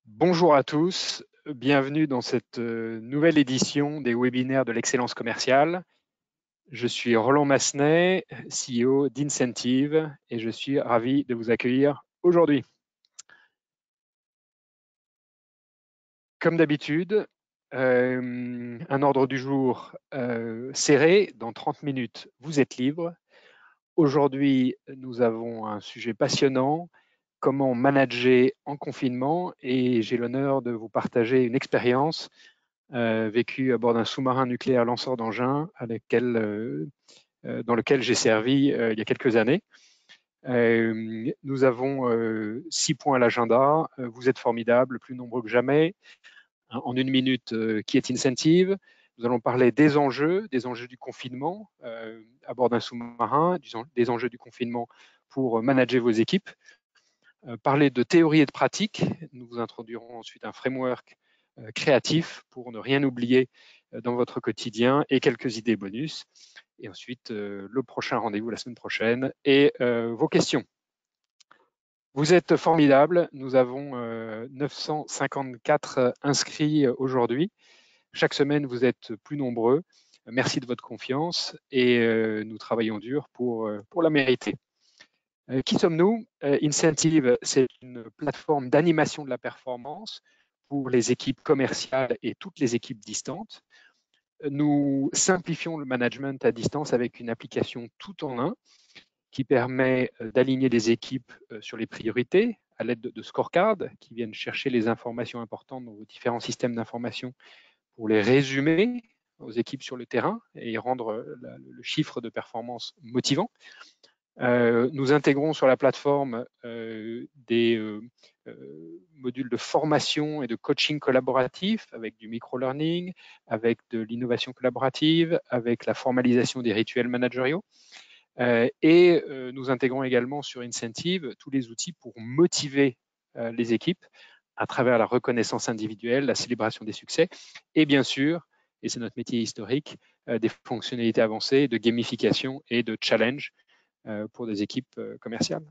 Bonjour à tous, bienvenue dans cette nouvelle édition des webinaires de l'excellence commerciale. Je suis Roland Massenet, CEO d'Incentive, et je suis ravi de vous accueillir aujourd'hui. Comme d'habitude, un ordre du jour serré. Dans 30 minutes, vous êtes libre. Aujourd'hui, nous avons un sujet passionnant, comment manager en confinement, et j'ai l'honneur de vous partager une expérience vécue à bord d'un sous-marin nucléaire lanceur d'engins dans lequel j'ai servi il y a quelques années. Nous avons 6 points à l'agenda. Vous êtes formidables, plus nombreux que jamais. En une minute, qui est Incentive? Nous allons parler des enjeux du confinement à bord d'un sous-marin, des enjeux du confinement pour manager vos équipes. Parler de théorie et de pratique. Nous vous introduirons ensuite un framework créatif pour ne rien oublier dans votre quotidien et quelques idées bonus. Et ensuite, le prochain rendez-vous la semaine prochaine et vos questions. Vous êtes formidables. Nous avons 954 inscrits aujourd'hui. Chaque semaine, vous êtes plus nombreux. Merci de votre confiance et nous travaillons dur pour la mériter. Qui sommes-nous? Incentive, c'est une plateforme d'animation de la performance pour les équipes commerciales et toutes les équipes distantes. Nous simplifions le management à distance avec une application tout en un qui permet d'aligner les équipes sur les priorités à l'aide de scorecards qui viennent chercher les informations importantes dans vos différents systèmes d'information pour les résumer aux équipes sur le terrain et rendre le chiffre de performance motivant. Nous intégrons sur la plateforme des modules de formation et de coaching collaboratif avec du micro-learning, avec de l'innovation collaborative, avec la formalisation des rituels managériaux. Et nous intégrons également sur Incentive tous les outils pour motiver les équipes à travers la reconnaissance individuelle, la célébration des succès et bien sûr, et c'est notre métier historique, des fonctionnalités avancées de gamification et de challenge pour des équipes commerciales.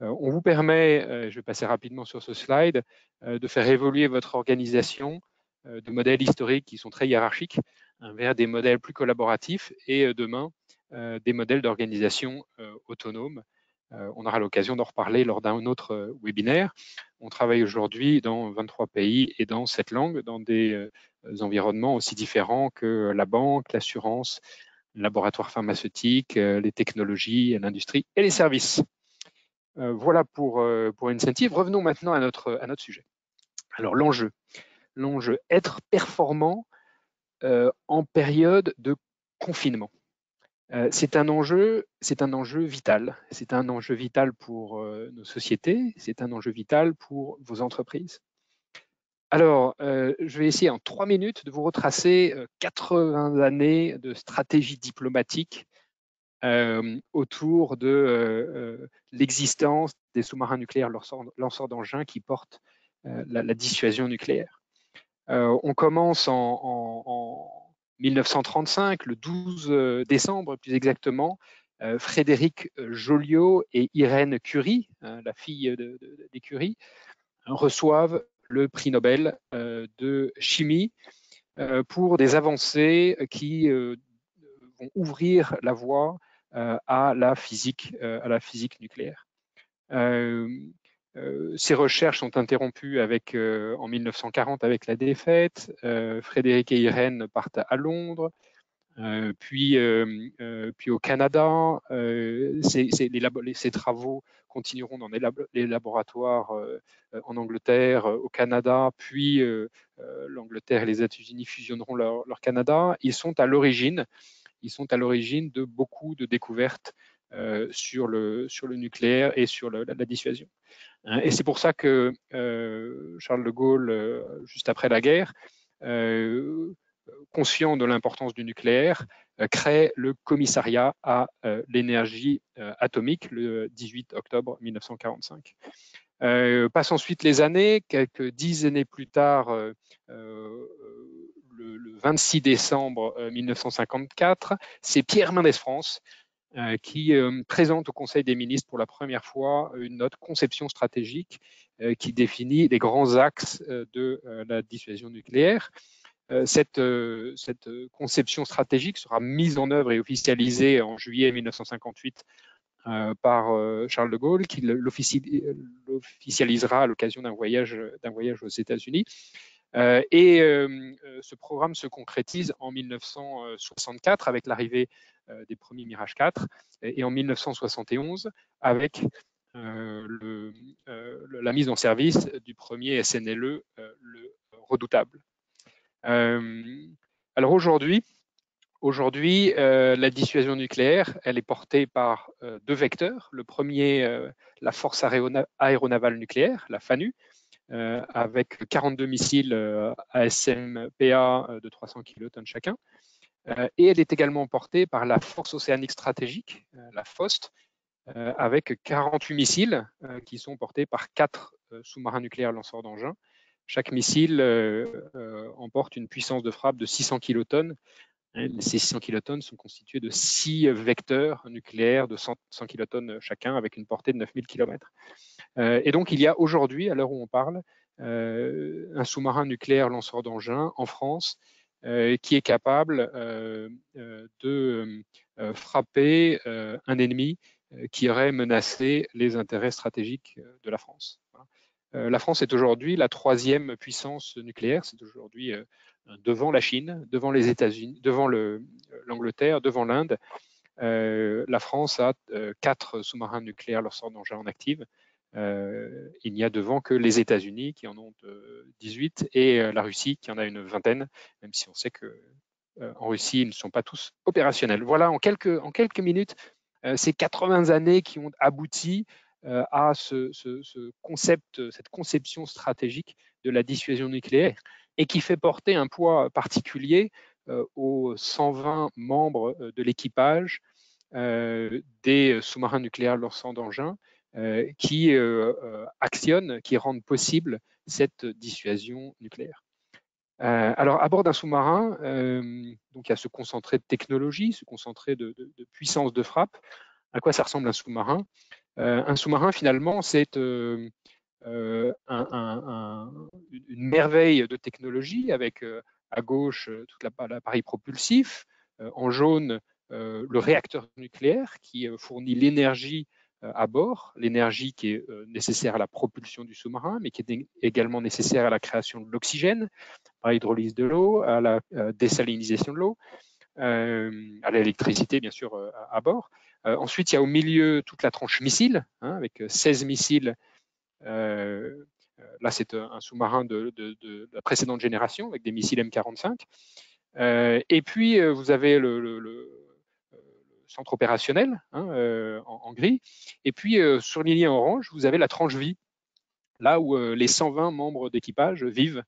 On vous permet, je vais passer rapidement sur ce slide, de faire évoluer votre organisation de modèles historiques qui sont très hiérarchiques vers des modèles plus collaboratifs et demain, des modèles d'organisation autonomes. On aura l'occasion d'en reparler lors d'un autre webinaire. On travaille aujourd'hui dans 23 pays et dans 7 langues, dans des environnements aussi différents que la banque, l'assurance, le laboratoire pharmaceutique, les technologies, l'industrie et les services. Voilà pour Incentive. Revenons maintenant à notre sujet. Alors l'enjeu, être performant en période de confinement. C'est un enjeu vital. C'est un enjeu vital pour nos sociétés, c'est un enjeu vital pour vos entreprises. Alors, je vais essayer en 3 minutes de vous retracer 80 années de stratégie diplomatique autour de l'existence des sous-marins nucléaires lanceurs d'engins qui portent la dissuasion nucléaire. On commence en 1935, le 12 décembre plus exactement. Frédéric Joliot et Irène Curie, la fille des Curie, reçoivent le prix Nobel de chimie pour des avancées qui vont ouvrir la voie à la physique nucléaire. Ces recherches sont interrompues en 1940 avec la défaite. Frédéric et Irène partent à Londres, puis au Canada. Ces travaux continueront dans les laboratoires en Angleterre, au Canada, puis l'Angleterre et les États-Unis fusionneront leur Canada. Ils sont à l'origine de beaucoup de découvertes sur le nucléaire et sur la dissuasion. Et c'est pour ça que Charles de Gaulle, juste après la guerre, conscient de l'importance du nucléaire, crée le commissariat à l'énergie atomique le 18 octobre 1945. Passent ensuite les années, quelques 10 années plus tard, le 26 décembre 1954, c'est Pierre Mendès France qui présente au Conseil des ministres pour la première fois une note conception stratégique qui définit les grands axes de la dissuasion nucléaire. Cette conception stratégique sera mise en œuvre et officialisée en juillet 1958 par Charles de Gaulle, qui l'officialisera à l'occasion d'un voyage aux États-Unis. Ce programme se concrétise en 1964 avec l'arrivée des premiers Mirage 4 et en 1971 avec la mise en service du premier SNLE, le redoutable. Alors aujourd'hui, la dissuasion nucléaire, elle est portée par deux vecteurs. Le premier, la force aéronavale nucléaire, la FANU, avec 42 missiles ASMPA de 300 kilotonnes chacun. Et elle est également portée par la force océanique stratégique, la FOST, avec 48 missiles qui sont portés par 4 sous-marins nucléaires lanceurs d'engins. Chaque missile emporte une puissance de frappe de 600 kilotonnes. Ces 600 kilotonnes sont constitués de 6 vecteurs nucléaires de 100 kilotonnes chacun, avec une portée de 9000 km. Et donc, il y a aujourd'hui, à l'heure où on parle, un sous-marin nucléaire lanceur d'engins en France qui est capable de frapper un ennemi qui aurait menacé les intérêts stratégiques de la France. Voilà. La France est aujourd'hui la 3e puissance nucléaire. C'est aujourd'hui devant la Chine, devant les États-Unis, devant l'Angleterre, devant l'Inde. La France a 4 sous-marins nucléaires lanceurs d'engins en active. Il n'y a devant que les États-Unis qui en ont 18 et la Russie qui en a une vingtaine, même si on sait que en Russie, ils ne sont pas tous opérationnels. Voilà, en quelques minutes, ces 80 années qui ont abouti à ce concept, cette conception stratégique de la dissuasion nucléaire et qui fait porter un poids particulier aux 120 membres de l'équipage des sous-marins nucléaires lanceurs d'engins qui actionnent, qui rendent possible cette dissuasion nucléaire. Alors, à bord d'un sous-marin, donc il y a ce concentré de technologie, ce concentré de puissance de frappe. À quoi ça ressemble un sous-marin? Un sous-marin, finalement, c'est une merveille de technologie avec à gauche tout l'appareil propulsif, en jaune le réacteur nucléaire qui fournit l'énergie à bord, l'énergie qui est nécessaire à la propulsion du sous-marin, mais qui est également nécessaire à la création de l'oxygène, à l'hydrolyse de l'eau, à la désalinisation de l'eau, à l'électricité, bien sûr, à bord. Ensuite, il y a au milieu toute la tranche missile, avec 16 missiles. Là, c'est un sous-marin de la précédente génération, avec des missiles M45. Et puis, vous avez le centre opérationnel en gris. Et puis, surligné en orange, vous avez la tranche vie, là où les 120 membres d'équipage vivent.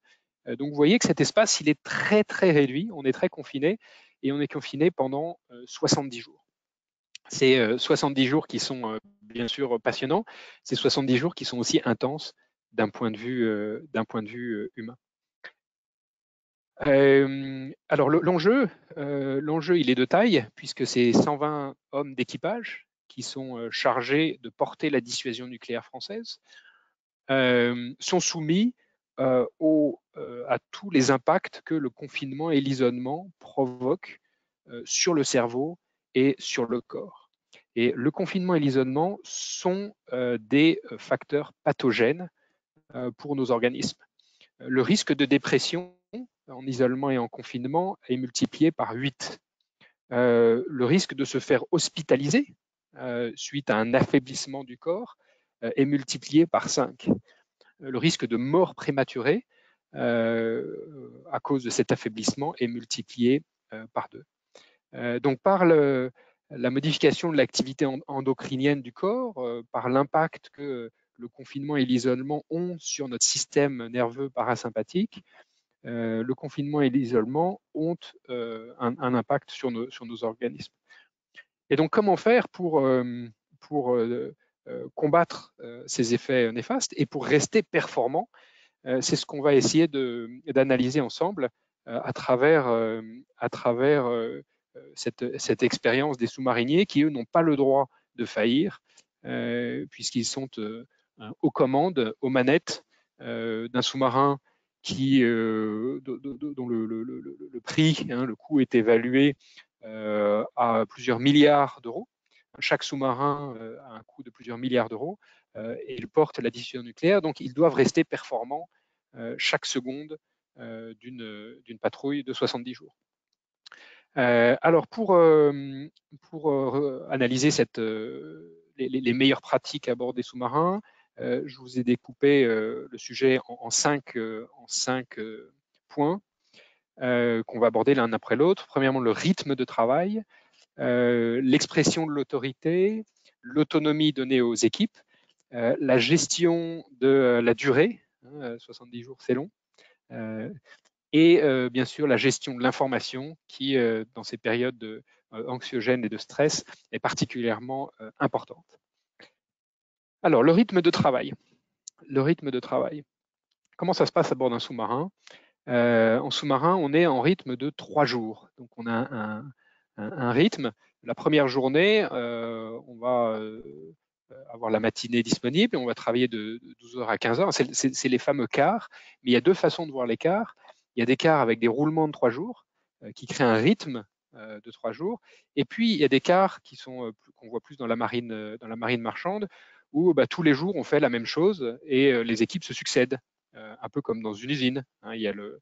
Donc, vous voyez que cet espace, il est très, très réduit. On est très confiné et on est confiné pendant 70 jours. C'est 70 jours qui sont bien sûr passionnants. C'est 70 jours qui sont aussi intenses d'un point de vue humain. Alors l'enjeu, il est de taille puisque c'est 120 hommes d'équipage qui sont chargés de porter la dissuasion nucléaire française, sont soumis à tous les impacts que le confinement et l'isolement provoquent sur le cerveau et sur le corps. Et le confinement et l'isolement sont des facteurs pathogènes pour nos organismes. Le risque de dépression en isolement et en confinement est multiplié par 8. Le risque de se faire hospitaliser suite à un affaiblissement du corps est multiplié par 5. Le risque de mort prématurée à cause de cet affaiblissement est multiplié par 2. Donc par la modification de l'activité endocrinienne du corps, par l'impact que le confinement et l'isolement ont sur notre système nerveux parasympathique, le confinement et l'isolement ont un impact sur nos organismes. Et donc, comment faire pour combattre ces effets néfastes et pour rester performant? C'est ce qu'on va essayer d'analyser ensemble à travers cette expérience des sous-mariniers qui, eux, n'ont pas le droit de faillir, puisqu'ils sont aux commandes, aux manettes d'un sous-marin dont le prix, le coût est évalué à plusieurs milliards d'euros. Chaque sous-marin a un coût de plusieurs milliards d'euros et il porte la dissuasion nucléaire, donc ils doivent rester performants chaque seconde d'une patrouille de 70 jours. Alors pour analyser les meilleures pratiques à bord des sous-marins, je vous ai découpé le sujet en cinq points qu'on va aborder l'un après l'autre. Premièrement, le rythme de travail, l'expression de l'autorité, l'autonomie donnée aux équipes, la gestion de la durée, 70 jours c'est long, et bien sûr la gestion de l'information qui, dans ces périodes anxiogènes et de stress, est particulièrement importante. Alors, le rythme de travail. Le rythme de travail. Comment ça se passe à bord d'un sous-marin? En sous-marin, on est en rythme de 3 jours. Donc, on a un rythme. La première journée, on va avoir la matinée disponible et on va travailler de 12h à 15h. C'est les fameux quarts, mais il y a deux façons de voir les quarts. Il y a des quarts avec des roulements de 3 jours qui créent un rythme de 3 jours. Et puis, il y a des quarts qu'on voit plus dans la marine marchande où tous les jours, on fait la même chose et les équipes se succèdent, un peu comme dans une usine. Il y a le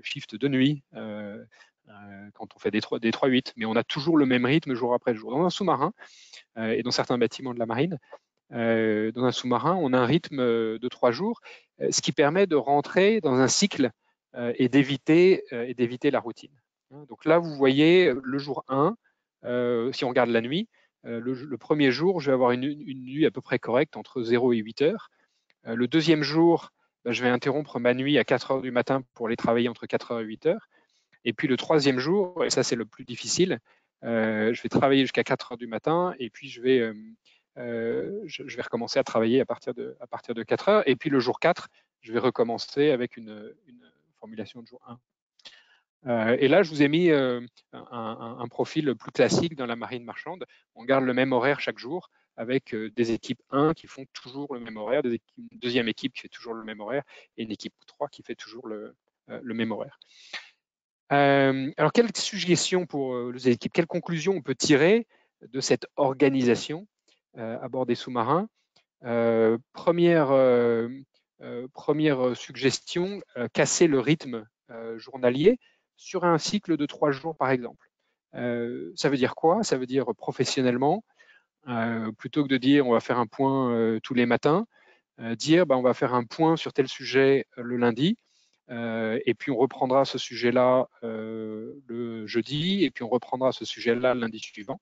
shift de nuit quand on fait des 3-8, mais on a toujours le même rythme jour après jour. Dans un sous-marin et dans certains bâtiments de la marine, dans un sous-marin, on a un rythme de 3 jours, ce qui permet de rentrer dans un cycle et d'éviter la routine. Donc là, vous voyez le jour 1, si on regarde la nuit, le premier jour, je vais avoir une nuit à peu près correcte entre 0 et 8 heures. Le deuxième jour, je vais interrompre ma nuit à 4 heures du matin pour aller travailler entre 4 heures et 8 heures. Et puis le troisième jour, et ça c'est le plus difficile, je vais travailler jusqu'à 4 heures du matin et puis je vais recommencer à travailler à partir de 4 heures. Et puis le jour 4, je vais recommencer avec une formulation de jour 1. Et là, je vous ai mis un profil plus classique dans la marine marchande. On garde le même horaire chaque jour avec des équipes 1 qui font toujours le même horaire, une deuxième équipe qui fait toujours le même horaire et une équipe 3 qui fait toujours le même horaire. Alors, quelles suggestions pour les équipes, quelles conclusions on peut tirer de cette organisation à bord des sous-marins? Première suggestion, casser le rythme journalier sur un cycle de 3 jours, par exemple. Ça veut dire quoi? Ça veut dire professionnellement, plutôt que de dire on va faire un point tous les matins, dire on va faire un point sur tel sujet le lundi, et puis on reprendra ce sujet-là le jeudi, et puis on reprendra ce sujet-là le lundi suivant.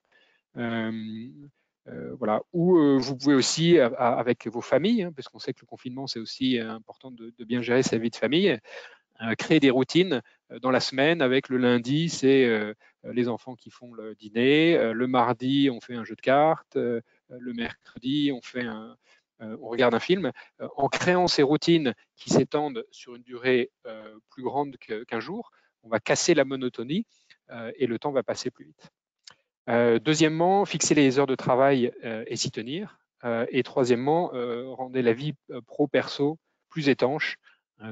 Voilà. Ou vous pouvez aussi, avec vos familles, parce qu'on sait que le confinement, c'est aussi important de bien gérer sa vie de famille, créer des routines dans la semaine avec le lundi, c'est les enfants qui font le dîner, le mardi, on fait un jeu de cartes, le mercredi, on regarde un film. En créant ces routines qui s'étendent sur une durée plus grande qu'un jour, on va casser la monotonie et le temps va passer plus vite. Deuxièmement, fixer les heures de travail et s'y tenir. Et troisièmement, rendez la vie pro-perso plus étanche.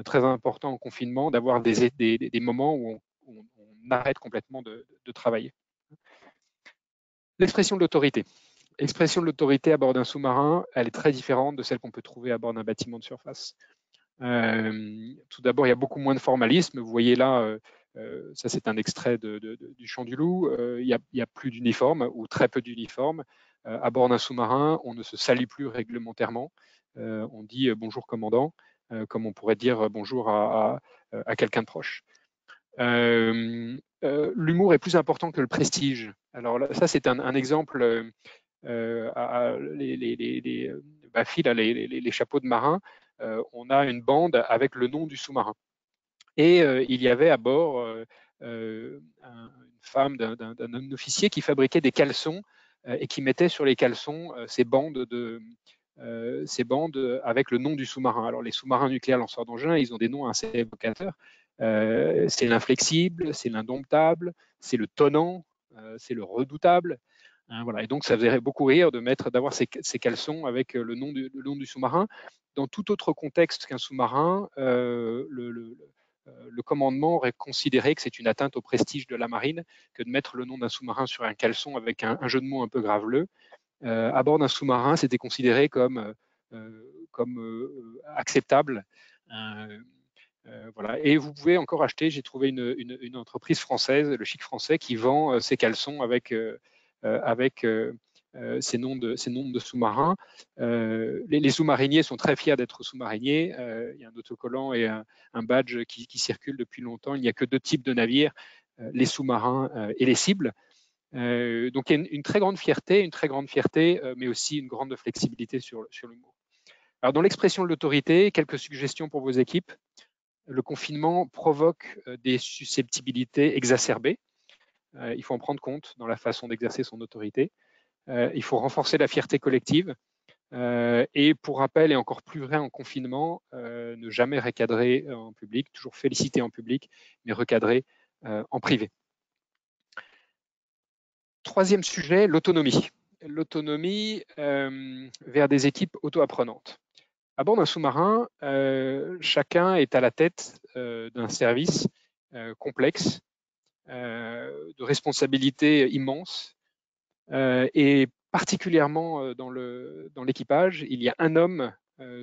Très important en confinement d'avoir des moments où on arrête complètement de travailler. L'expression de l'autorité. L'expression de l'autorité à bord d'un sous-marin, elle est très différente de celle qu'on peut trouver à bord d'un bâtiment de surface. Tout d'abord, il y a beaucoup moins de formalisme. Vous voyez là, ça c'est un extrait du Chant du Loup. Il y a plus d'uniformes ou très peu d'uniformes. À bord d'un sous-marin, on ne se salue plus réglementairement. On dit bonjour commandant, comme on pourrait dire bonjour à quelqu'un de proche. L'humour est plus important que le prestige. Alors là, ça c'est un exemple. Les baffis, les chapeaux de marin, on a une bande avec le nom du sous-marin. Et il y avait à bord une femme d'un officier qui fabriquait des caleçons et qui mettait sur les caleçons ces bandes avec le nom du sous-marin. Alors les sous-marins nucléaires lanceurs d'engins, ils ont des noms assez évocateurs. C'est l'inflexible, c'est l'indomptable, c'est le tonnant, c'est le redoutable. Voilà. Et donc, ça faisait beaucoup rire d'avoir ces caleçons avec le nom du sous-marin. Dans tout autre contexte qu'un sous-marin, le commandement aurait considéré que c'est une atteinte au prestige de la marine que de mettre le nom d'un sous-marin sur un caleçon avec un jeu de mots un peu graveleux. À bord d'un sous-marin, c'était considéré comme acceptable. Voilà. Et vous pouvez encore acheter, j'ai trouvé une entreprise française, le Chic français, qui vend ces caleçons avec ces noms de sous-marins. Les sous-mariniers sont très fiers d'être sous-mariniers. Il y a un autocollant et un badge qui circulent depuis longtemps. Il n'y a que deux types de navires, les sous-marins et les cibles. Donc il y a une très grande fierté, mais aussi une grande flexibilité sur le mot. Alors dans l'expression de l'autorité, quelques suggestions pour vos équipes. Le confinement provoque des susceptibilités exacerbées. Il faut en prendre compte dans la façon d'exercer son autorité. Il faut renforcer la fierté collective. Et pour rappel, et encore plus vrai en confinement, ne jamais recadrer en public, toujours féliciter en public, mais recadrer en privé. Troisième sujet, l'autonomie. L'autonomie vers des équipes auto-apprenantes. À bord d'un sous-marin, chacun est à la tête d'un service complexe, de responsabilités immenses, et particulièrement dans l'équipage, il y a un homme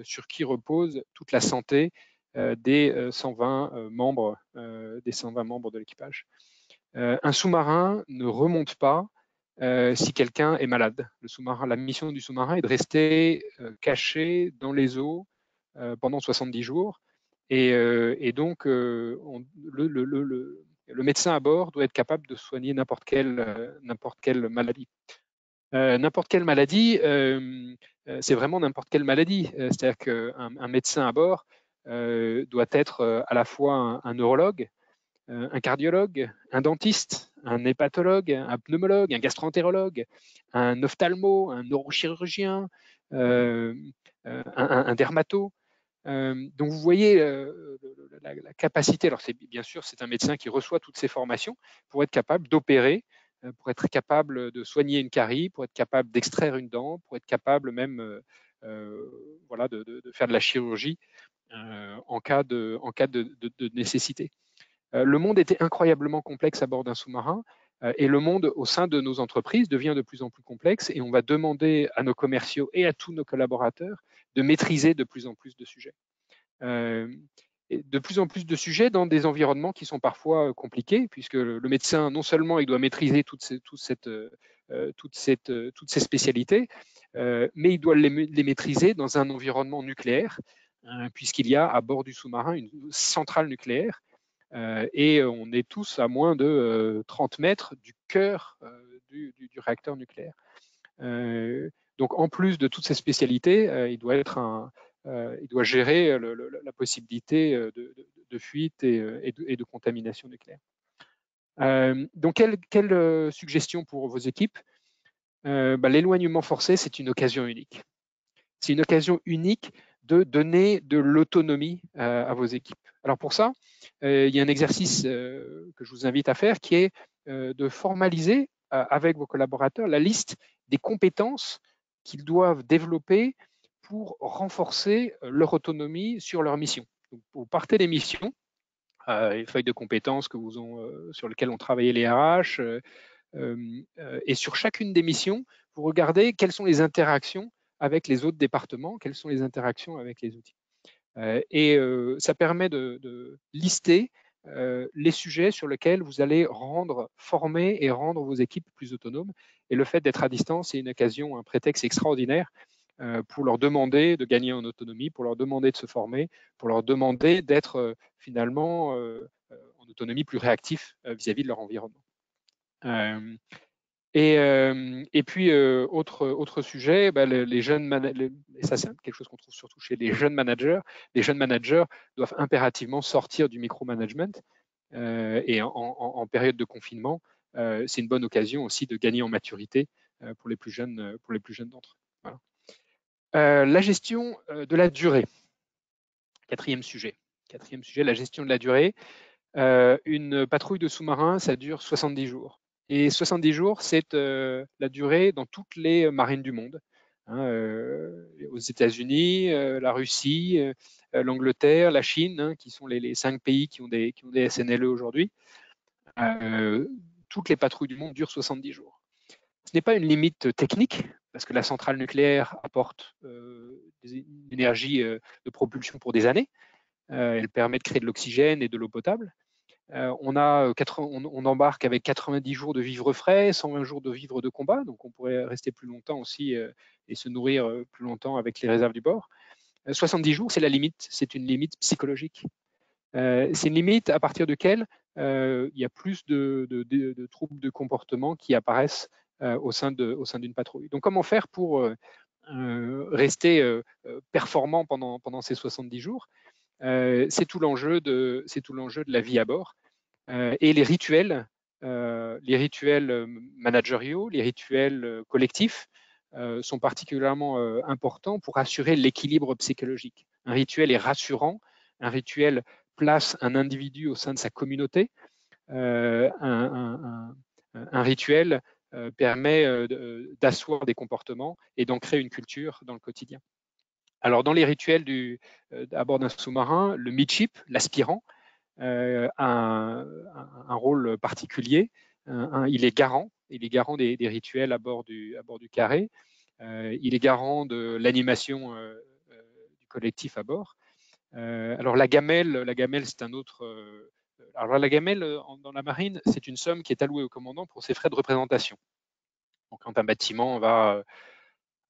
sur qui repose toute la santé des 120 membres de l'équipage. Un sous-marin ne remonte pas si quelqu'un est malade. La mission du sous-marin est de rester caché dans les eaux pendant 70 jours. Et donc, le médecin à bord doit être capable de soigner n'importe quelle maladie. N'importe quelle maladie, c'est vraiment n'importe quelle maladie. C'est-à-dire qu'un médecin à bord doit être à la fois un neurologue, un cardiologue, un dentiste, un hépatologue, un pneumologue, un gastroentérologue, un ophtalmo, un neurochirurgien, un dermato. Donc vous voyez la capacité, alors bien sûr c'est un médecin qui reçoit toutes ces formations pour être capable d'opérer, pour être capable de soigner une carie, pour être capable d'extraire une dent, pour être capable même voilà, de faire de la chirurgie en cas de nécessité. Le monde était incroyablement complexe à bord d'un sous-marin et le monde au sein de nos entreprises devient de plus en plus complexe et on va demander à nos commerciaux et à tous nos collaborateurs de maîtriser de plus en plus de sujets. De plus en plus de sujets dans des environnements qui sont parfois compliqués, puisque le médecin, non seulement il doit maîtriser toutes ces spécialités, mais il doit les maîtriser dans un environnement nucléaire, puisqu'il y a à bord du sous-marin une centrale nucléaire, et on est tous à moins de 30 mètres du cœur du réacteur nucléaire. Donc en plus de toutes ces spécialités, il doit gérer la possibilité de fuite et de contamination nucléaire. Donc, quelle suggestion pour vos équipes? L'éloignement forcé, c'est une occasion unique. C'est une occasion unique de donner de l'autonomie à vos équipes. Alors pour ça, il y a un exercice que je vous invite à faire qui est de formaliser avec vos collaborateurs la liste des compétences qu'ils doivent développer pour renforcer leur autonomie sur leur mission. Donc, vous partez des missions, les feuilles de compétences sur lesquelles ont travaillé les RH, et sur chacune des missions, vous regardez quelles sont les interactions avec les autres départements, quelles sont les interactions avec les outils. Et ça permet de lister les sujets sur lesquels vous allez former et rendre vos équipes plus autonomes. Et le fait d'être à distance, c'est une occasion, un prétexte extraordinaire pour leur demander de gagner en autonomie, pour leur demander de se former, pour leur demander d'être finalement en autonomie plus réactif vis-à-vis de leur environnement. Et puis, autre sujet, les jeunes et ça c'est quelque chose qu'on trouve surtout chez les jeunes managers doivent impérativement sortir du micromanagement, et en période de confinement, c'est une bonne occasion aussi de gagner en maturité pour les plus jeunes d'entre eux. Voilà. La gestion de la durée. Quatrième sujet, la gestion de la durée. Une patrouille de sous-marins, ça dure 70 jours. Et 70 jours, c'est la durée dans toutes les marines du monde. Hein, aux États-Unis, la Russie, l'Angleterre, la Chine, hein, qui sont les 5 pays qui ont des SNLE aujourd'hui. Toutes les patrouilles du monde durent 70 jours. Ce n'est pas une limite technique, parce que la centrale nucléaire apporte une énergie de propulsion pour des années. Elle permet de créer de l'oxygène et de l'eau potable. On embarque avec 90 jours de vivres frais, 120 jours de vivres de combat, donc on pourrait rester plus longtemps aussi et se nourrir plus longtemps avec les réserves du bord. 70 jours, c'est la limite, c'est une limite psychologique. C'est une limite à partir de laquelle il y a plus de troubles de comportement qui apparaissent au sein d'une patrouille. Donc comment faire pour rester performant pendant ces 70 jours? C'est tout l'enjeu de la vie à bord. Et les rituels managériaux, les rituels collectifs sont particulièrement importants pour assurer l'équilibre psychologique. Un rituel est rassurant, un rituel place un individu au sein de sa communauté, un rituel permet d'asseoir des comportements et d'en créer une culture dans le quotidien. Alors dans les rituels à bord d'un sous-marin, le midship, l'aspirant, a un rôle particulier. Il est garant des rituels à bord du carré. Il est garant de l'animation du collectif à bord. Alors la gamelle, c'est un autre. Alors la gamelle dans la marine, c'est une somme qui est allouée au commandant pour ses frais de représentation. Donc quand un bâtiment va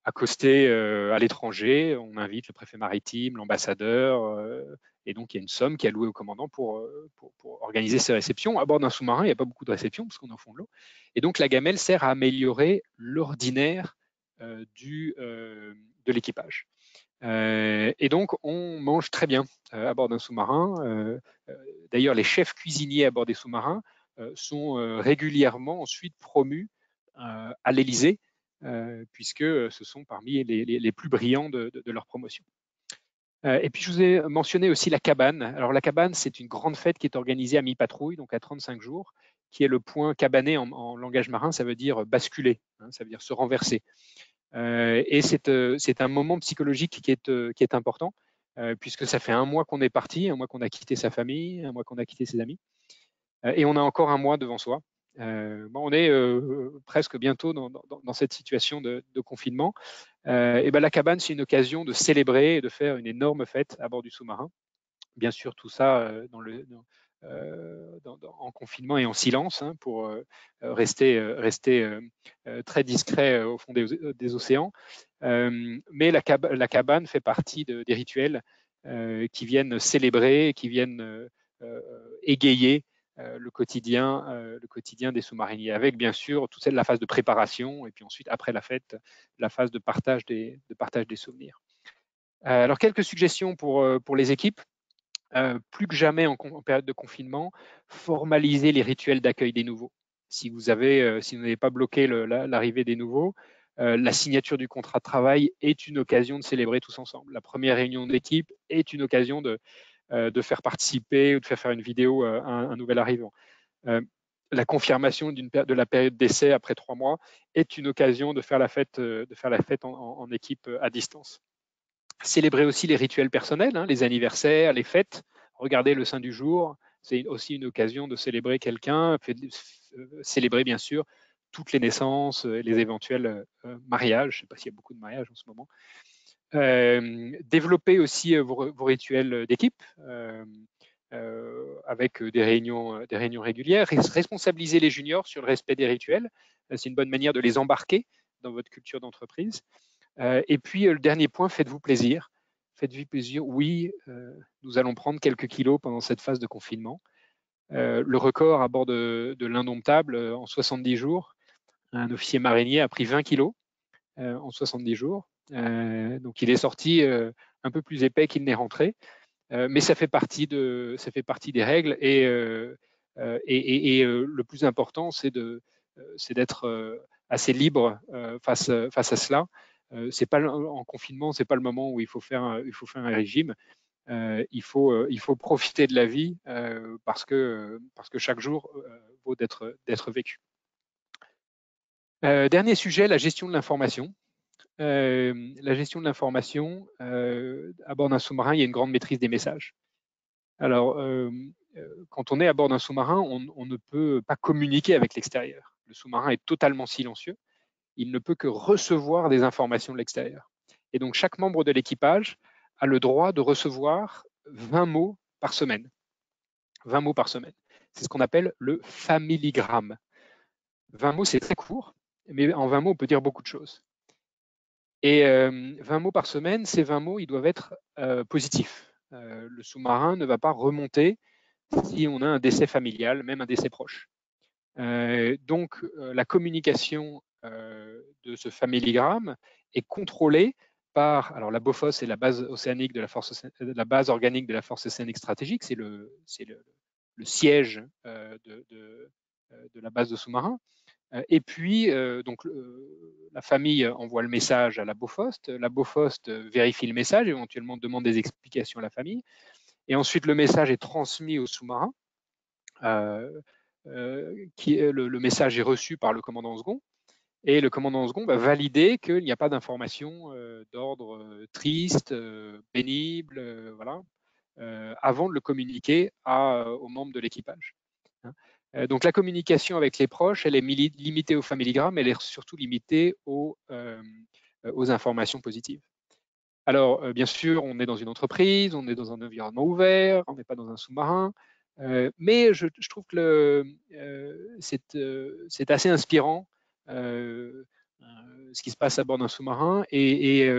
accoster à l'étranger, on invite le préfet maritime, l'ambassadeur, et donc il y a une somme qui est allouée au commandant pour organiser ces réceptions. À bord d'un sous-marin, il n'y a pas beaucoup de réceptions parce qu'on est au fond de l'eau. Et donc la gamelle sert à améliorer l'ordinaire de l'équipage. Et donc on mange très bien à bord d'un sous-marin. D'ailleurs, les chefs cuisiniers à bord des sous-marins sont régulièrement ensuite promus à l'Élysée, puisque ce sont parmi les plus brillants de leur promotion. Et puis, je vous ai mentionné aussi la cabane. Alors, la cabane, c'est une grande fête qui est organisée à mi-patrouille, donc à 35 jours, qui est le point cabané en langage marin, ça veut dire basculer, hein, ça veut dire se renverser. Et c'est un moment psychologique qui est important, puisque ça fait un mois qu'on est parti, un mois qu'on a quitté sa famille, un mois qu'on a quitté ses amis, et on a encore un mois devant soi. On est presque bientôt dans cette situation de confinement. Et ben, la cabane, c'est une occasion de célébrer et de faire une énorme fête à bord du sous-marin. Bien sûr, tout ça en confinement et en silence, hein, pour rester très discret au fond des océans. Mais la cabane fait partie des rituels qui viennent célébrer, qui viennent égayer le quotidien des sous-mariniers, avec bien sûr toute la phase de préparation et puis ensuite après la fête, la phase de partage des souvenirs. Alors quelques suggestions pour les équipes. Plus que jamais en période de confinement, formaliser les rituels d'accueil des nouveaux. Si vous n'avez pas bloqué l'arrivée des nouveaux, la signature du contrat de travail est une occasion de célébrer tous ensemble. La première réunion d'équipe est une occasion de faire participer ou de faire une vidéo un nouvel arrivant. La confirmation de la période d'essai après 3 mois est une occasion de faire la fête, en équipe à distance. Célébrer aussi les rituels personnels, hein, les anniversaires, les fêtes. Regardez le saint du jour, c'est aussi une occasion de célébrer quelqu'un, célébrer bien sûr toutes les naissances, les éventuels mariages. Je ne sais pas s'il y a beaucoup de mariages en ce moment. Développer aussi vos rituels d'équipe avec des réunions régulières. Responsabiliser les juniors sur le respect des rituels. C'est une bonne manière de les embarquer dans votre culture d'entreprise. Et puis, le dernier point, faites-vous plaisir. Faites-vous plaisir. Oui, nous allons prendre quelques kilos pendant cette phase de confinement. Le record à bord de l'Indomptable, en 70 jours, un officier marinier a pris 20 kilos en 70 jours. Donc, il est sorti un peu plus épais qu'il n'est rentré. Mais ça fait partie des règles. Et le plus important, c'est d'être assez libre face à cela. C'est pas en confinement, c'est pas le moment où il faut faire un régime. il faut profiter de la vie parce que chaque jour vaut d'être vécu. Dernier sujet, la gestion de l'information. La gestion de l'information, à bord d'un sous-marin, il y a une grande maîtrise des messages. Alors, quand on est à bord d'un sous-marin, on ne peut pas communiquer avec l'extérieur. Le sous-marin est totalement silencieux. Il ne peut que recevoir des informations de l'extérieur. Et donc, chaque membre de l'équipage a le droit de recevoir 20 mots par semaine. 20 mots par semaine. C'est ce qu'on appelle le familigramme. 20 mots, c'est très court, mais en 20 mots, on peut dire beaucoup de choses. Et 20 mots par semaine, ces 20 mots, ils doivent être positifs. Le sous-marin ne va pas remonter si on a un décès familial, même un décès proche. Donc, la communication de ce familigramme est contrôlée par, alors la BOFOS, c'est la base océanique de la base organique de la force océanique stratégique, c'est le siège de la base de sous-marins. Et puis, donc, la famille envoie le message à la BOFOST. La BOFOST vérifie le message, éventuellement demande des explications à la famille. Et ensuite, le message est transmis au sous-marin. Le message est reçu par le commandant second. Et le commandant second va valider qu'il n'y a pas d'information d'ordre triste, pénible, voilà, avant de le communiquer aux membres de l'équipage. Donc la communication avec les proches, elle est limitée au familigramme, elle est surtout limitée aux informations positives. Alors, bien sûr, on est dans une entreprise, on est dans un environnement ouvert, on n'est pas dans un sous-marin, mais je trouve que c'est assez inspirant ce qui se passe à bord d'un sous-marin et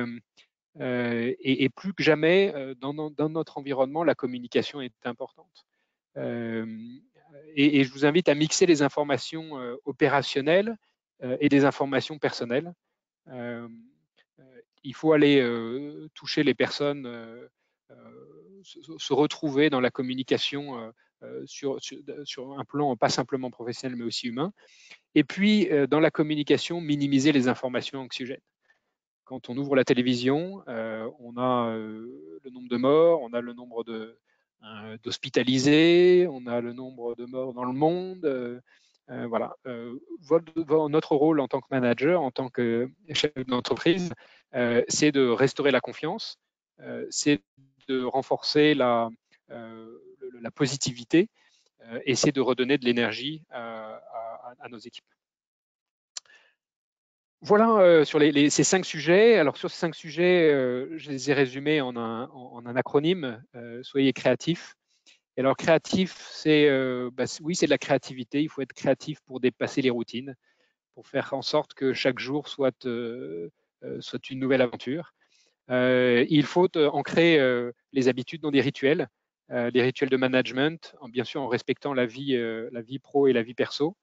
plus que jamais, dans notre environnement, la communication est importante. Et je vous invite à mixer les informations opérationnelles et des informations personnelles. Il faut aller toucher les personnes, se retrouver dans la communication sur un plan pas simplement professionnel mais aussi humain. Et puis, dans la communication, minimiser les informations anxiogènes. Quand on ouvre la télévision, on a le nombre de morts, on a le nombre d'hospitalisés, on a le nombre de morts dans le monde. Voilà. Notre rôle en tant que manager, en tant que chef d'entreprise, c'est de restaurer la confiance, c'est de renforcer la positivité et c'est de redonner de l'énergie à nos équipes. Voilà sur ces 5 sujets. Alors sur ces 5 sujets, je les ai résumés en un acronyme, soyez créatifs. Et alors créatif, oui, c'est de la créativité. Il faut être créatif pour dépasser les routines, pour faire en sorte que chaque jour soit une nouvelle aventure. Il faut ancrer les habitudes dans des rituels de management, bien sûr en respectant la vie pro et la vie perso.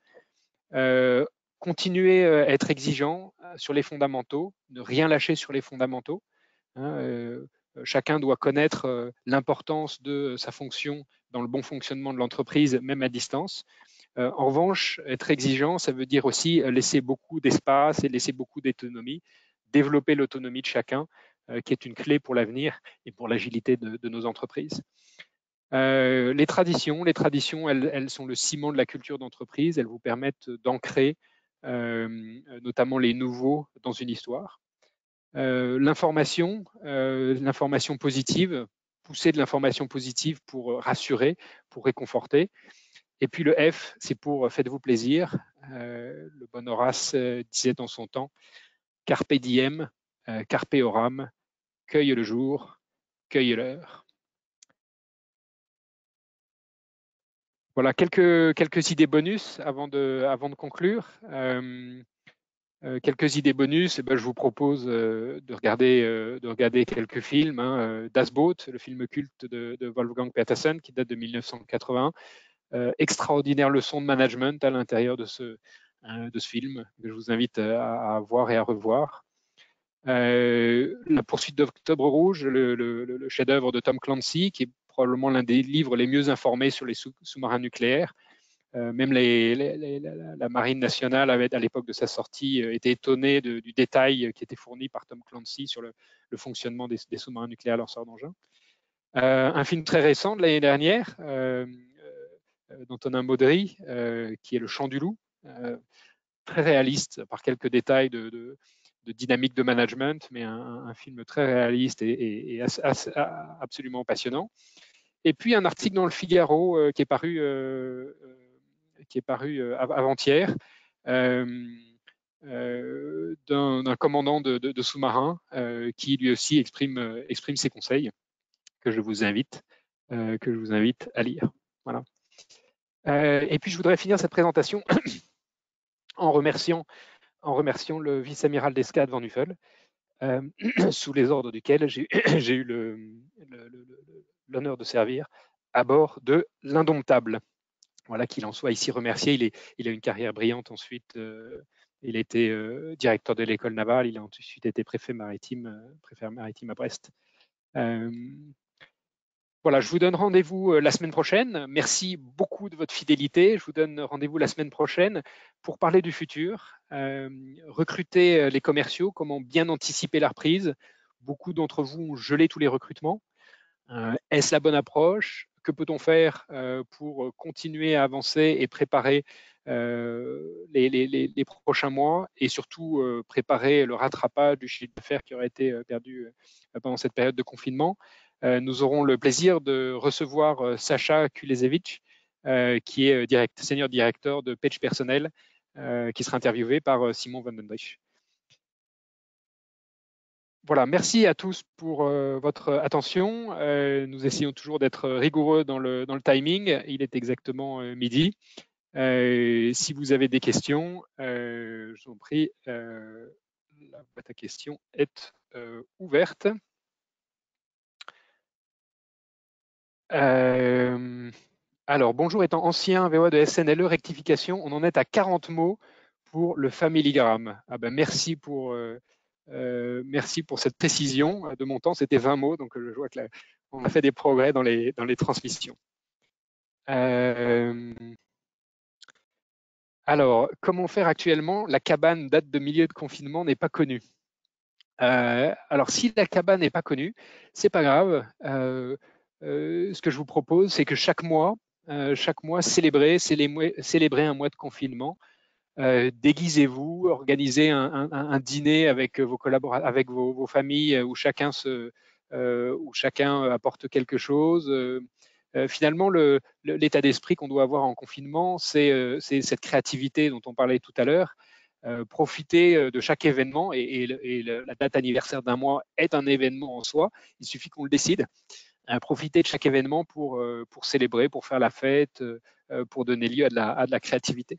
Continuer à être exigeant sur les fondamentaux, ne rien lâcher sur les fondamentaux. Chacun doit connaître l'importance de sa fonction dans le bon fonctionnement de l'entreprise, même à distance. En revanche, être exigeant, ça veut dire aussi laisser beaucoup d'espace et laisser beaucoup d'autonomie, développer l'autonomie de chacun, qui est une clé pour l'avenir et pour l'agilité de nos entreprises. Les traditions, elles sont le ciment de la culture d'entreprise. Elles vous permettent d'ancrer notamment les nouveaux dans une histoire. L'information positive, pousser de l'information positive pour rassurer, pour réconforter. Et puis le F, c'est pour faites-vous plaisir. Le bon Horace disait dans son temps, carpe diem, carpe oram, cueille le jour, cueille l'heure. Voilà, quelques idées bonus avant de conclure. Quelques idées bonus, je vous propose de regarder quelques films. Das Boot, le film culte de Wolfgang Petersen qui date de 1980. Extraordinaire leçon de management à l'intérieur de ce film que je vous invite à voir et à revoir. La poursuite d'Octobre Rouge, le chef-d'œuvre de Tom Clancy, qui est probablement l'un des livres les mieux informés sur les sous-marins nucléaires. Même la Marine nationale avait, à l'époque de sa sortie, été étonnée du détail qui était fourni par Tom Clancy sur le fonctionnement des sous-marins nucléaires lanceurs d'engins. Un film très récent de l'année dernière, d'Antonin Baudry, qui est Le Chant du loup, très réaliste par quelques détails de dynamique de management, mais un film très réaliste et absolument passionnant. Et puis un article dans le Figaro qui est paru avant-hier, d'un commandant de sous-marin qui lui aussi exprime ses conseils que je vous invite à lire. Voilà. Et puis je voudrais finir cette présentation en remerciant le vice-amiral d'escadre Van Nuffel, sous les ordres duquel j'ai eu l'honneur de servir à bord de l'Indomptable. Voilà, qu'il en soit ici remercié. Il a une carrière brillante ensuite. Il a été directeur de l'école navale. Il a ensuite été préfet maritime à Brest. Voilà, je vous donne rendez-vous la semaine prochaine. Merci beaucoup de votre fidélité. Je vous donne rendez-vous la semaine prochaine pour parler du futur, recruter les commerciaux, comment bien anticiper la reprise. Beaucoup d'entre vous ont gelé tous les recrutements. Est-ce la bonne approche? Que peut-on faire pour continuer à avancer et préparer les prochains mois et surtout préparer le rattrapage du chiffre d'affaires qui aurait été perdu pendant cette période de confinement? Nous aurons le plaisir de recevoir Sacha Kulesevich, qui est senior directeur de Page Personnel, qui sera interviewé par Simon Van Den Driesch. Voilà, merci à tous pour votre attention. Nous essayons toujours d'être rigoureux dans le timing. Il est exactement midi. Si vous avez des questions, je vous en prie, la boîte à questions est ouverte. Alors, bonjour, étant ancien VOA de SNLE, rectification, on en est à 40 mots pour le familigramme. Ah ben, merci pour cette précision. De mon temps, c'était 20 mots, donc je vois que on a fait des progrès dans les transmissions. Alors, comment faire actuellement? La cabane date de milieu de confinement, n'est pas connue. Alors, si la cabane n'est pas connue, c'est pas grave. Ce que je vous propose, c'est que chaque mois, célébrer un mois de confinement. Déguisez-vous, organisez un dîner avec vos collaborateurs, avec vos familles, où chacun apporte quelque chose. Finalement, l'état d'esprit qu'on doit avoir en confinement, c'est cette créativité dont on parlait tout à l'heure. Profiter de chaque événement, et la date anniversaire d'un mois est un événement en soi. Il suffit qu'on le décide. Profiter de chaque événement pour célébrer, pour faire la fête, pour donner lieu à de la créativité.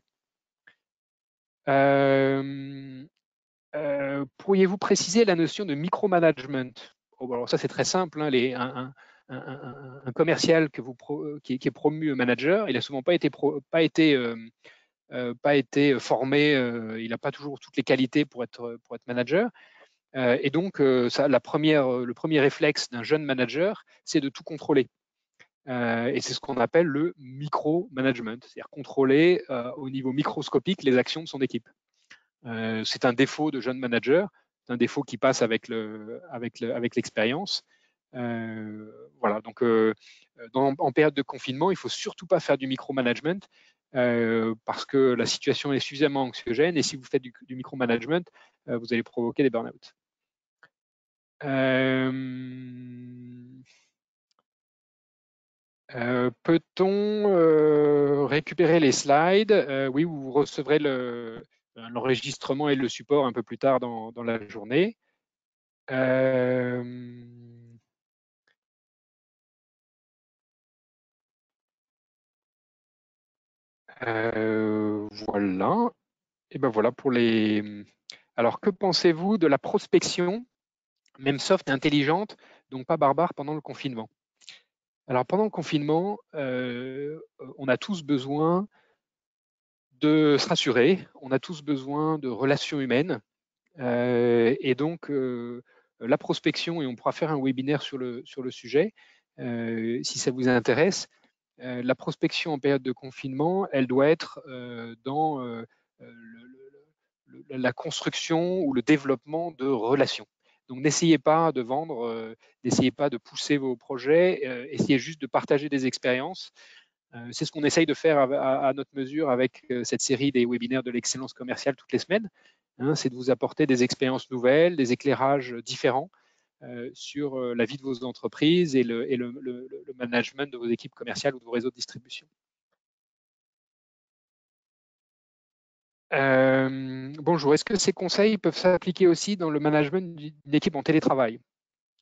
Pourriez-vous préciser la notion de micromanagement? Alors ça, c'est très simple. Hein, un commercial qui est promu manager, il n'a souvent pas été formé, il n'a pas toujours toutes les qualités pour être manager. Et donc, le premier réflexe d'un jeune manager, c'est de tout contrôler. Et c'est ce qu'on appelle le micromanagement, c'est-à-dire contrôler au niveau microscopique les actions de son équipe. C'est un défaut de jeune manager, c'est un défaut qui passe avec l'expérience. Voilà, donc en période de confinement, il ne faut surtout pas faire du micromanagement parce que la situation est suffisamment anxiogène, et si vous faites du micromanagement, vous allez provoquer des burn-out. Peut-on récupérer les slides? Oui, vous recevrez l'enregistrement et le support un peu plus tard dans la journée. Voilà. Et ben voilà pour les. Alors, que pensez-vous de la prospection, même soft et intelligente, donc pas barbare, pendant le confinement? Alors, pendant le confinement, on a tous besoin de se rassurer, on a tous besoin de relations humaines. Et donc, la prospection, et on pourra faire un webinaire sur le sujet, si ça vous intéresse. La prospection en période de confinement, elle doit être dans la construction ou le développement de relations. Donc n'essayez pas de vendre, n'essayez pas de pousser vos projets, essayez juste de partager des expériences. C'est ce qu'on essaye de faire à notre mesure avec cette série des webinaires de l'excellence commerciale toutes les semaines. Hein, c'est de vous apporter des expériences nouvelles, des éclairages différents sur la vie de vos entreprises et le management de vos équipes commerciales ou de vos réseaux de distribution. Bonjour, est-ce que ces conseils peuvent s'appliquer aussi dans le management d'une équipe en télétravail?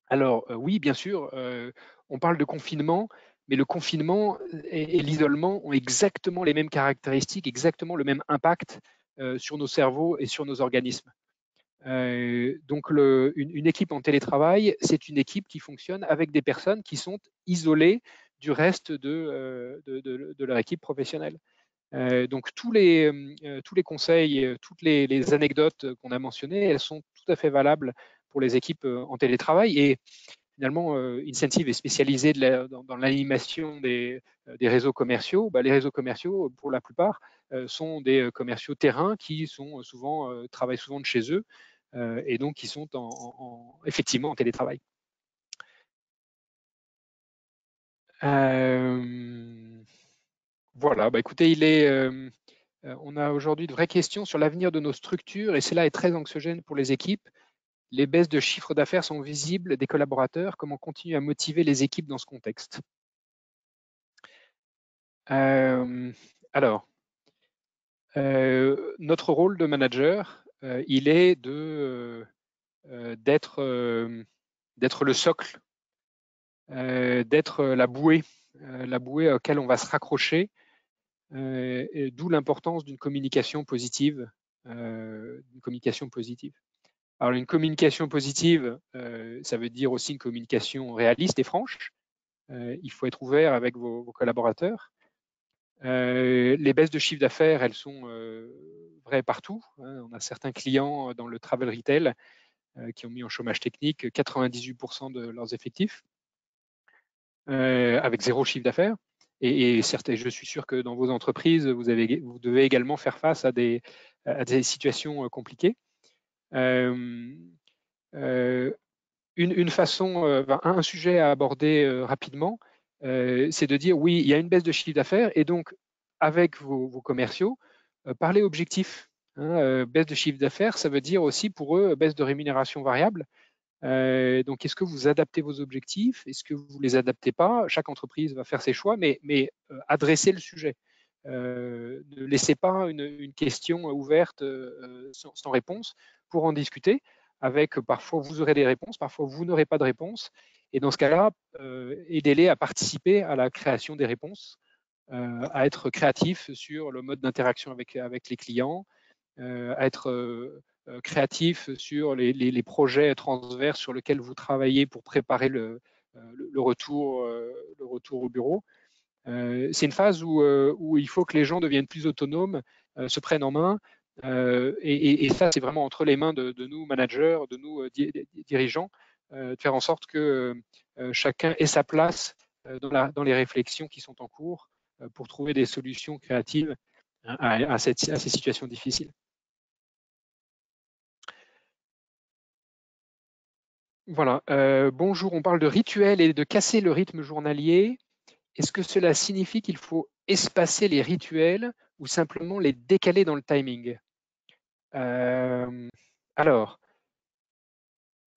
Alors oui, bien sûr, on parle de confinement, mais le confinement et l'isolement ont exactement les mêmes caractéristiques, exactement le même impact sur nos cerveaux et sur nos organismes. Donc une équipe en télétravail, c'est une équipe qui fonctionne avec des personnes qui sont isolées du reste de leur équipe professionnelle. Donc tous les conseils, toutes les anecdotes qu'on a mentionnées, elles sont tout à fait valables pour les équipes en télétravail. Et finalement, Incentive est spécialisé dans l'animation des réseaux commerciaux. Bah, les réseaux commerciaux, pour la plupart, sont des commerciaux terrain qui sont travaillent souvent de chez eux et donc qui sont effectivement en télétravail. Voilà, bah, écoutez, on a aujourd'hui de vraies questions sur l'avenir de nos structures et cela est très anxiogène pour les équipes. Les baisses de chiffre d'affaires sont visibles des collaborateurs. Comment continuer à motiver les équipes dans ce contexte? Alors, notre rôle de manager, il est d'être le socle, d'être la bouée auquel on va se raccrocher, d'où l'importance d'une communication positive. Alors, une communication positive, ça veut dire aussi une communication réaliste et franche. Il faut être ouvert avec vos collaborateurs. Les baisses de chiffre d'affaires, elles sont vraies partout. Hein. On a certains clients dans le travel retail qui ont mis en chômage technique 98% de leurs effectifs, avec zéro chiffre d'affaires. Et certes, je suis sûr que dans vos entreprises, vous devez également faire face à des situations compliquées. Une façon, un sujet à aborder rapidement, c'est de dire oui, il y a une baisse de chiffre d'affaires et donc avec vos commerciaux, parlez objectif. Hein, baisse de chiffre d'affaires, ça veut dire aussi pour eux baisse de rémunération variable. Donc, est-ce que vous adaptez vos objectifs? Est-ce que vous ne les adaptez pas? Chaque entreprise va faire ses choix, mais adressez le sujet. Ne laissez pas une question ouverte sans réponse pour en discuter. Avec parfois vous aurez des réponses, parfois vous n'aurez pas de réponse. Et dans ce cas-là, aidez-les à participer à la création des réponses, à être créatifs sur le mode d'interaction avec les clients, à être créatif sur les projets transverses sur lesquels vous travaillez pour préparer le retour au bureau. C'est une phase où il faut que les gens deviennent plus autonomes, se prennent en main. Et ça, c'est vraiment entre les mains de nous, managers, de nous, dirigeants, de faire en sorte que chacun ait sa place dans les réflexions qui sont en cours pour trouver des solutions créatives à ces situations difficiles. Voilà. Bonjour, on parle de rituel et de casser le rythme journalier. Est-ce que cela signifie qu'il faut espacer les rituels ou simplement les décaler dans le timing? Alors,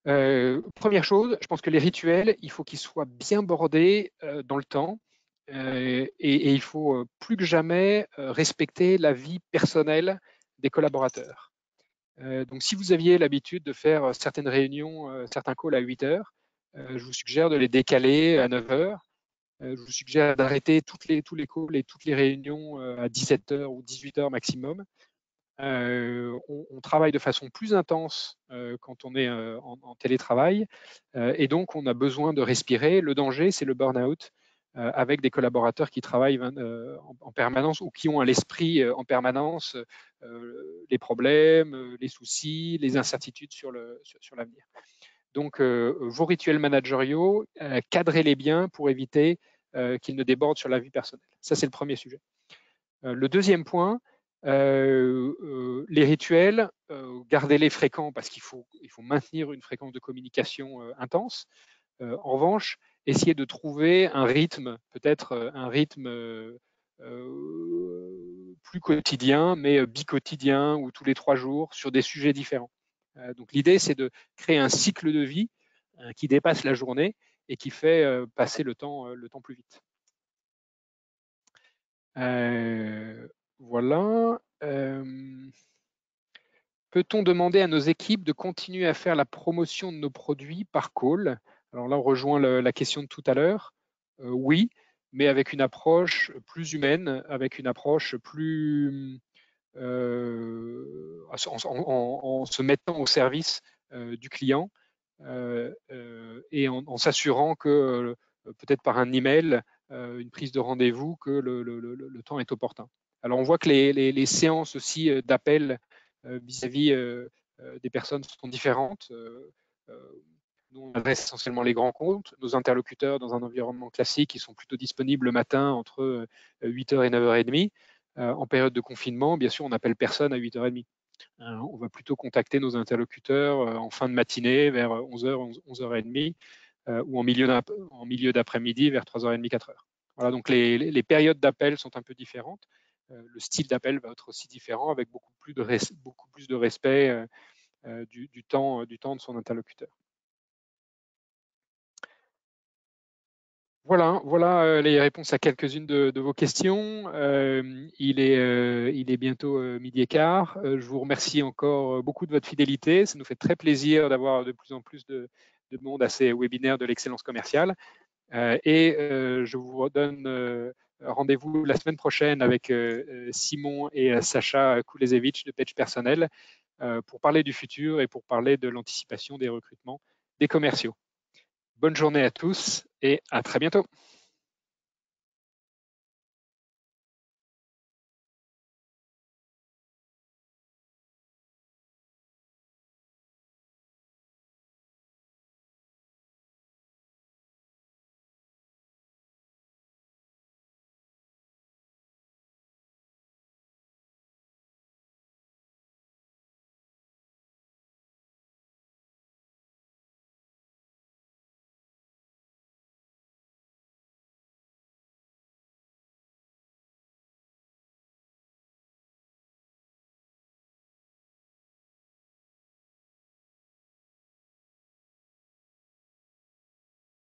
première chose, je pense que les rituels, il faut qu'ils soient bien bordés dans le temps et il faut plus que jamais respecter la vie personnelle des collaborateurs. Donc, si vous aviez l'habitude de faire certaines réunions, certains calls à 8 heures, je vous suggère de les décaler à 9 heures. Je vous suggère d'arrêter tous les calls et toutes les réunions à 17 heures ou 18 heures maximum. On travaille de façon plus intense quand on est en télétravail et donc on a besoin de respirer. Le danger, c'est le burn-out avec des collaborateurs qui travaillent en permanence ou qui ont à l'esprit en permanence les problèmes, les soucis, les incertitudes sur l'avenir. Donc, vos rituels managériaux, cadrez-les bien pour éviter qu'ils ne débordent sur la vie personnelle. Ça, c'est le premier sujet. Le deuxième point, Les rituels, gardez-les fréquents parce qu'il faut maintenir une fréquence de communication intense. En revanche, essayez de trouver un rythme, peut-être un rythme plus quotidien, mais bicotidien ou tous les 3 jours sur des sujets différents. Donc l'idée, c'est de créer un cycle de vie qui dépasse la journée et qui fait passer le temps plus vite. Voilà. Peut-on demander à nos équipes de continuer à faire la promotion de nos produits par call? Alors là, on rejoint la question de tout à l'heure. Oui, mais avec une approche plus humaine, avec une approche plus en se mettant au service du client et en s'assurant que peut-être par un email, une prise de rendez-vous, que le temps est opportun. Alors on voit que les séances aussi d'appel vis-à-vis des personnes sont différentes. Nous, on adresse essentiellement les grands comptes. Nos interlocuteurs, dans un environnement classique, ils sont plutôt disponibles le matin entre 8h et 9h30. En période de confinement, bien sûr, on n'appelle personne à 8h30. On va plutôt contacter nos interlocuteurs en fin de matinée, vers 11h, 11h30, ou en milieu d'après-midi, vers 3h30, 4h. Voilà, donc les périodes d'appel sont un peu différentes. Le style d'appel va être aussi différent, avec beaucoup plus de respect du temps de son interlocuteur. Voilà les réponses à quelques-unes de vos questions. Il est bientôt 12h15. Je vous remercie encore beaucoup de votre fidélité. Ça nous fait très plaisir d'avoir de plus en plus de monde à ces webinaires de l'excellence commerciale. Et je vous redonne rendez-vous la semaine prochaine avec Simon et Sacha Kulezevich de Page Personnel pour parler du futur et pour parler de l'anticipation des recrutements des commerciaux. Bonne journée à tous et à très bientôt.